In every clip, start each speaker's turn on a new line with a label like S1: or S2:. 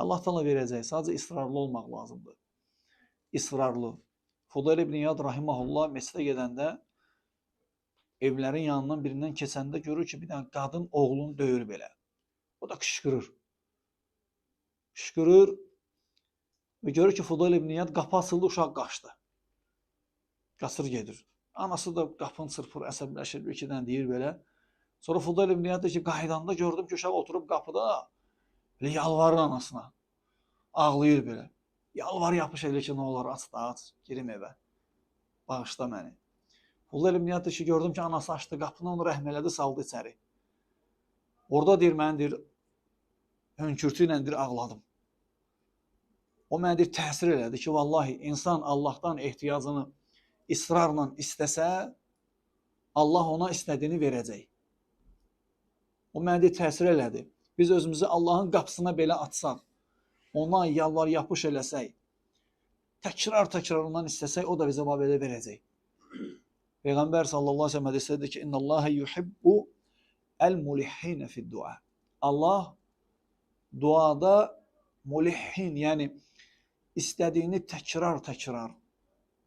S1: Allah Teala verəcək. Sadəcə israrlı olmaq lazımdır. İsrarlı. Fudayl ibn İyad rahimehullah məscidə gedəndə evlərin yanından birindən keçəndə görür ki, bir dənə qadın oğlunu döyür belə. O da qışqırır. Qışqırır və görür ki, Fudayl ibn İyad qapı açıldı, uşaq qaçdı. Qaçır gedir. Anası da qapını çırpır, əsəbləşir, bir iki dənə deyir belə. Sonra Fudayl ibn İyad deyir ki, qaydanda gördüm ki, uşaq oturub qapıda belə yalvarır anasına. Ağlayır belə. Yalvar yapış elə ki, nə olar, aç da aç, girim evə. Bağışla məni. Fudayl ibn İyad deyir ki, gördüm ki, anası açdı qapını, onu rəhm elədi, saldı içəri. Orada deyir, mən deyir, hönkürtü ilə deyir, ağladım. O mənə deyir, təsir elədi ki, vallahi insan Allahdan ehtiyacını israrla istəsə, Allah ona istədiyini verəcək. O mənə deyir, təsir elədi. Biz özümüzü Allahın qapısına belə açsaq, ona yalvar yapış eləsək, təkrar ondan istəsək, o da bizə belə verəcək. Peyğəmbər sallallahu aleyhi ve sellem hədisədir ki, İnnəllâhe yuhibbu el-mulihhinə fid-dua. Allah duada mulihhin, yəni istədiyini təkrar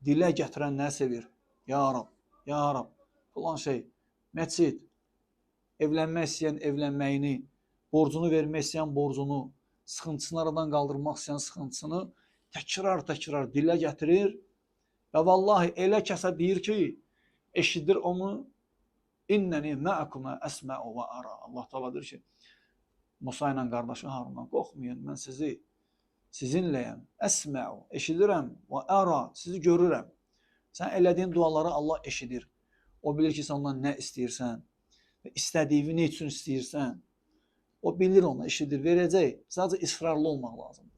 S1: dilə gətirən nə sevir? Ya Rab, filan şey, məscid, evlənmək istəyən evlənməyini, borcunu vermək istəyən borcunu, sıxıntısını aradan qaldırmaq istəyən sıxıntısını təkrar dilə gətirir və vallahi elə kəsə deyir ki, eşidir onu, İnnəni məəkumə əsmə'u və ara. Allah Teala deyir ki, Musa ilə qardaşı Harundan, qorxmayın, mən sizinləyəm, əsmə'u, eşidirəm və ara, sizi görürəm. Sən elədiyin duaları Allah eşidir. O bilir ki, sən ondan nə istəyirsən və istədiyini üçün istəyirsən. O bilir onu, eşidir, verəcək. Sadəcə israrlı olmaq lazımdır.